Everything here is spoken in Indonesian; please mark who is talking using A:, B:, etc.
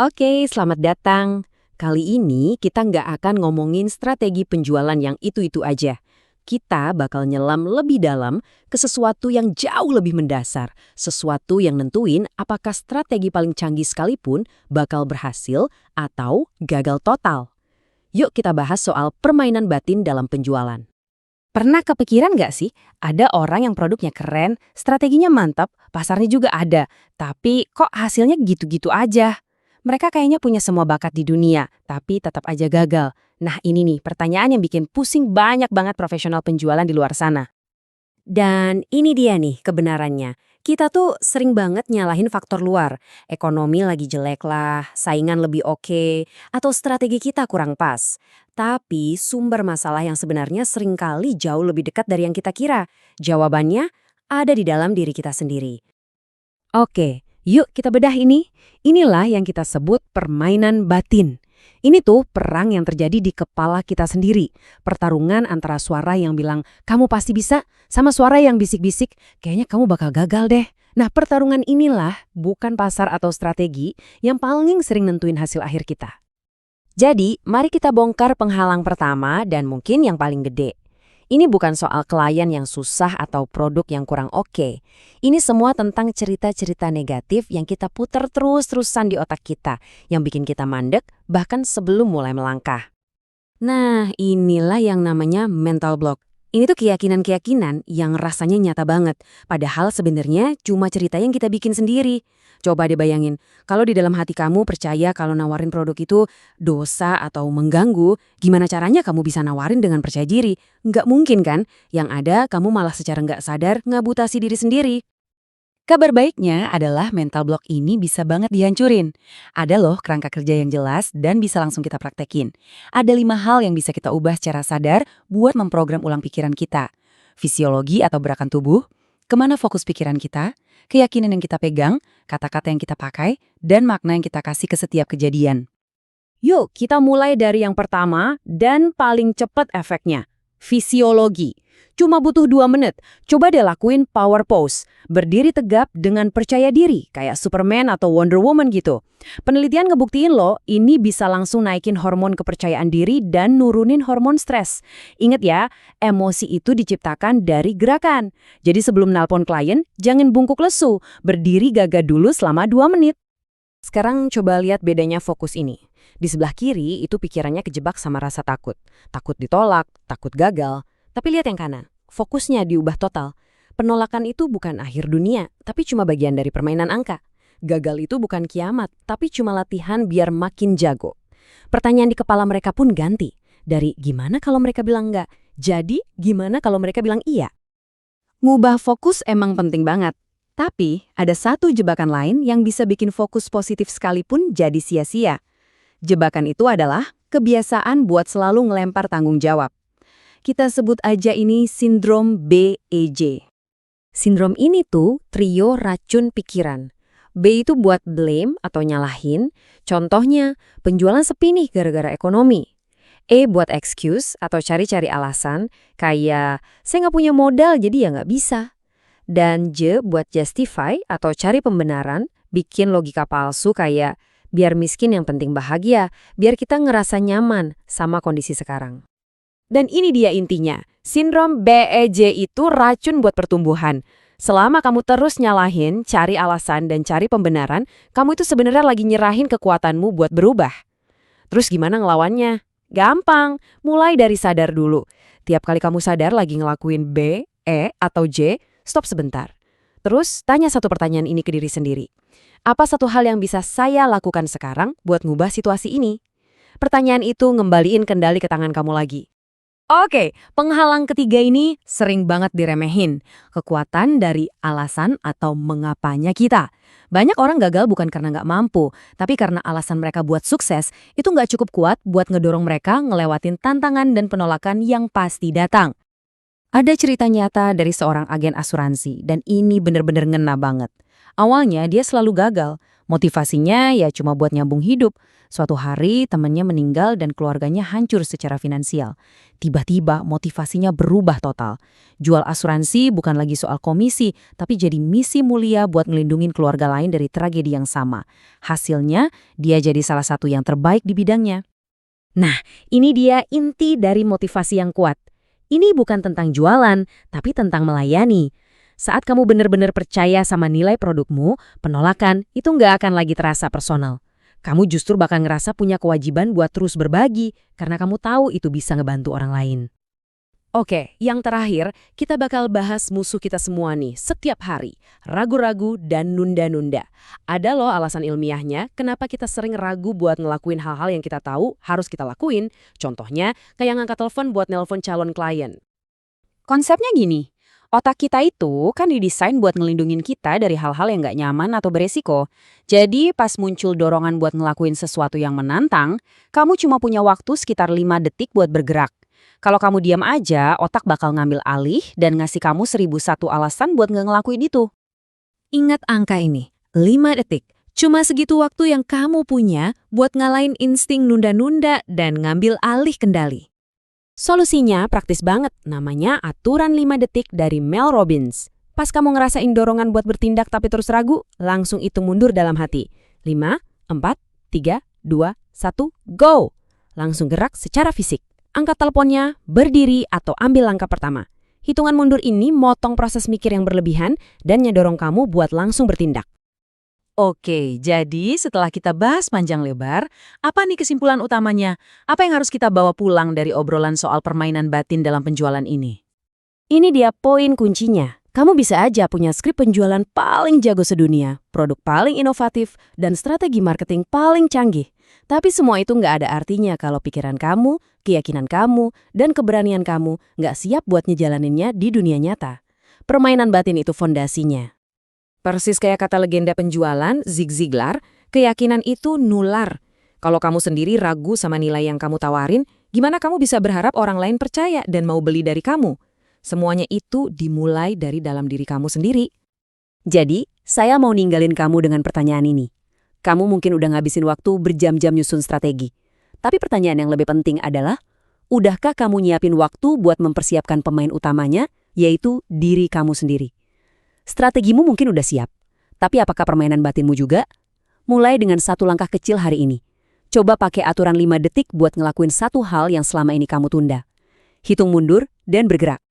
A: Oke, selamat datang. Kali ini kita nggak akan ngomongin strategi penjualan yang itu-itu aja. Kita bakal nyelam lebih dalam ke sesuatu yang jauh lebih mendasar. Sesuatu yang nentuin apakah strategi paling canggih sekalipun bakal berhasil atau gagal total. Yuk kita bahas soal permainan batin dalam penjualan. Pernah kepikiran nggak sih, ada orang yang produknya keren, strateginya mantap, pasarnya juga ada, tapi kok hasilnya gitu-gitu aja? Mereka kayaknya punya semua bakat di dunia, tapi tetap aja gagal. Nah ini nih pertanyaan yang bikin pusing banyak banget profesional penjualan di luar sana. Dan ini dia nih kebenarannya. Kita tuh sering banget nyalahin faktor luar. Ekonomi lagi jelek lah, saingan lebih oke, atau strategi kita kurang pas. Tapi sumber masalah yang sebenarnya seringkali jauh lebih dekat dari yang kita kira. Jawabannya ada di dalam diri kita sendiri. Oke, yuk kita bedah ini. Inilah yang kita sebut permainan batin. Ini tuh perang yang terjadi di kepala kita sendiri. Pertarungan antara suara yang bilang, kamu pasti bisa, sama suara yang bisik-bisik, kayaknya kamu bakal gagal deh. Nah, pertarungan inilah bukan pasar atau strategi yang paling sering nentuin hasil akhir kita. Jadi, mari kita bongkar penghalang pertama dan mungkin yang paling gede. Ini bukan soal klien yang susah atau produk yang kurang oke. Ini semua tentang cerita-cerita negatif yang kita putar terus-terusan di otak kita, yang bikin kita mandek bahkan sebelum mulai melangkah. Nah, inilah yang namanya mental block. Ini tuh keyakinan-keyakinan yang rasanya nyata banget, padahal sebenarnya cuma cerita yang kita bikin sendiri. Coba deh bayangin, kalau di dalam hati kamu percaya kalau nawarin produk itu dosa atau mengganggu, gimana caranya kamu bisa nawarin dengan percaya diri? Nggak mungkin kan? Yang ada kamu malah secara nggak sadar ngabutasi diri sendiri. Kabar baiknya adalah mental block ini bisa banget dihancurin. Ada loh kerangka kerja yang jelas dan bisa langsung kita praktekin. Ada 5 hal yang bisa kita ubah secara sadar buat memprogram ulang pikiran kita. Fisiologi atau gerakan tubuh, kemana fokus pikiran kita, keyakinan yang kita pegang, kata-kata yang kita pakai, dan makna yang kita kasih ke setiap kejadian. Yuk, kita mulai dari yang pertama dan paling cepat efeknya. Fisiologi. Cuma butuh 2 menit. Coba deh lakuin power pose. Berdiri tegap dengan percaya diri, kayak Superman atau Wonder Woman gitu. Penelitian ngebuktiin loh, ini bisa langsung naikin hormon kepercayaan diri dan nurunin hormon stres. Ingat ya, emosi itu diciptakan dari gerakan. Jadi sebelum nelpon klien, jangan bungkuk lesu. Berdiri gagah dulu selama 2 menit. Sekarang coba lihat bedanya fokus ini. Di sebelah kiri itu pikirannya kejebak sama rasa takut. Takut ditolak, takut gagal. Tapi lihat yang kanan, fokusnya diubah total. Penolakan itu bukan akhir dunia, tapi cuma bagian dari permainan angka. Gagal itu bukan kiamat, tapi cuma latihan biar makin jago. Pertanyaan di kepala mereka pun ganti. Dari gimana kalau mereka bilang enggak, jadi gimana kalau mereka bilang iya. Ngubah fokus emang penting banget. Tapi ada satu jebakan lain yang bisa bikin fokus positif sekalipun jadi sia-sia. Jebakan itu adalah kebiasaan buat selalu ngelempar tanggung jawab. Kita sebut aja ini sindrom BEJ. Sindrom ini tuh trio racun pikiran. B itu buat blame atau nyalahin, contohnya penjualan sepi nih gara-gara ekonomi. E buat excuse atau cari-cari alasan, kayak saya nggak punya modal jadi ya nggak bisa. Dan J buat justify atau cari pembenaran, bikin logika palsu kayak biar miskin yang penting bahagia, biar kita ngerasa nyaman sama kondisi sekarang. Dan ini dia intinya, sindrom BEJ itu racun buat pertumbuhan. Selama kamu terus nyalahin, cari alasan, dan cari pembenaran, kamu itu sebenarnya lagi nyerahin kekuatanmu buat berubah. Terus gimana ngelawannya? Gampang, mulai dari sadar dulu. Tiap kali kamu sadar lagi ngelakuin B, E, atau J, stop sebentar. Terus tanya satu pertanyaan ini ke diri sendiri. Apa satu hal yang bisa saya lakukan sekarang buat ngubah situasi ini? Pertanyaan itu ngembaliin kendali ke tangan kamu lagi. Oke, penghalang ketiga ini sering banget diremehin. Kekuatan dari alasan atau mengapanya kita. Banyak orang gagal bukan karena nggak mampu, tapi karena alasan mereka buat sukses itu nggak cukup kuat buat ngedorong mereka ngelewatin tantangan dan penolakan yang pasti datang. Ada cerita nyata dari seorang agen asuransi, dan ini bener-bener ngena banget. Awalnya dia selalu gagal,
B: Motivasinya ya cuma buat nyambung hidup. Suatu hari temannya meninggal dan keluarganya hancur secara finansial. Tiba-tiba motivasinya berubah total. Jual asuransi bukan lagi soal komisi, tapi jadi misi mulia buat ngelindungin keluarga lain dari tragedi yang sama. Hasilnya, dia jadi salah satu yang terbaik di bidangnya.
A: Nah, ini dia inti dari motivasi yang kuat. Ini bukan tentang jualan, tapi tentang melayani. Saat kamu benar-benar percaya sama nilai produkmu, penolakan itu nggak akan lagi terasa personal. Kamu justru bakal ngerasa punya kewajiban buat terus berbagi, karena kamu tahu itu bisa ngebantu orang lain. Oke, yang terakhir, kita bakal bahas musuh kita semua nih, setiap hari. Ragu-ragu dan nunda-nunda. Ada loh alasan ilmiahnya, kenapa kita sering ragu buat ngelakuin hal-hal yang kita tahu harus kita lakuin. Contohnya, kayak ngangkat telepon buat nelpon calon klien.
B: Konsepnya gini, otak kita itu kan didesain buat ngelindungin kita dari hal-hal yang nggak nyaman atau beresiko. Jadi pas muncul dorongan buat ngelakuin sesuatu yang menantang, kamu cuma punya waktu sekitar 5 detik buat bergerak. Kalau kamu diam aja, otak bakal ngambil alih dan ngasih kamu 1001 alasan buat nggak ngelakuin itu.
A: Ingat angka ini, 5 detik. Cuma segitu waktu yang kamu punya buat ngalahin insting nunda-nunda dan ngambil alih kendali. Solusinya praktis banget, namanya aturan 5 detik dari Mel Robbins. Pas kamu ngerasain dorongan buat bertindak tapi terus ragu, langsung hitung mundur dalam hati. 5, 4, 3, 2, 1, go! Langsung gerak secara fisik. Angkat teleponnya, berdiri, atau ambil langkah pertama. Hitungan mundur ini motong proses mikir yang berlebihan dan ngedorong kamu buat langsung bertindak.
B: Oke, jadi setelah kita bahas panjang lebar, apa nih kesimpulan utamanya? Apa yang harus kita bawa pulang dari obrolan soal permainan batin dalam penjualan ini?
A: Ini dia poin kuncinya. Kamu bisa aja punya skrip penjualan paling jago sedunia, produk paling inovatif, dan strategi marketing paling canggih. Tapi semua itu nggak ada artinya kalau pikiran kamu, keyakinan kamu, dan keberanian kamu nggak siap buat ngejalaninnya di dunia nyata. Permainan batin itu fondasinya. Persis kayak kata legenda penjualan, Zig Ziglar, keyakinan itu nular. Kalau kamu sendiri ragu sama nilai yang kamu tawarin, gimana kamu bisa berharap orang lain percaya dan mau beli dari kamu? Semuanya itu dimulai dari dalam diri kamu sendiri. Jadi, saya mau ninggalin kamu dengan pertanyaan ini. Kamu mungkin udah ngabisin waktu berjam-jam nyusun strategi. Tapi pertanyaan yang lebih penting adalah, udahkah kamu nyiapin waktu buat mempersiapkan pemain utamanya, yaitu diri kamu sendiri? Strategimu mungkin udah siap, tapi apakah permainan batinmu juga? Mulai dengan satu langkah kecil hari ini. Coba pakai aturan 5 detik buat ngelakuin satu hal yang selama ini kamu tunda. Hitung mundur dan bergerak.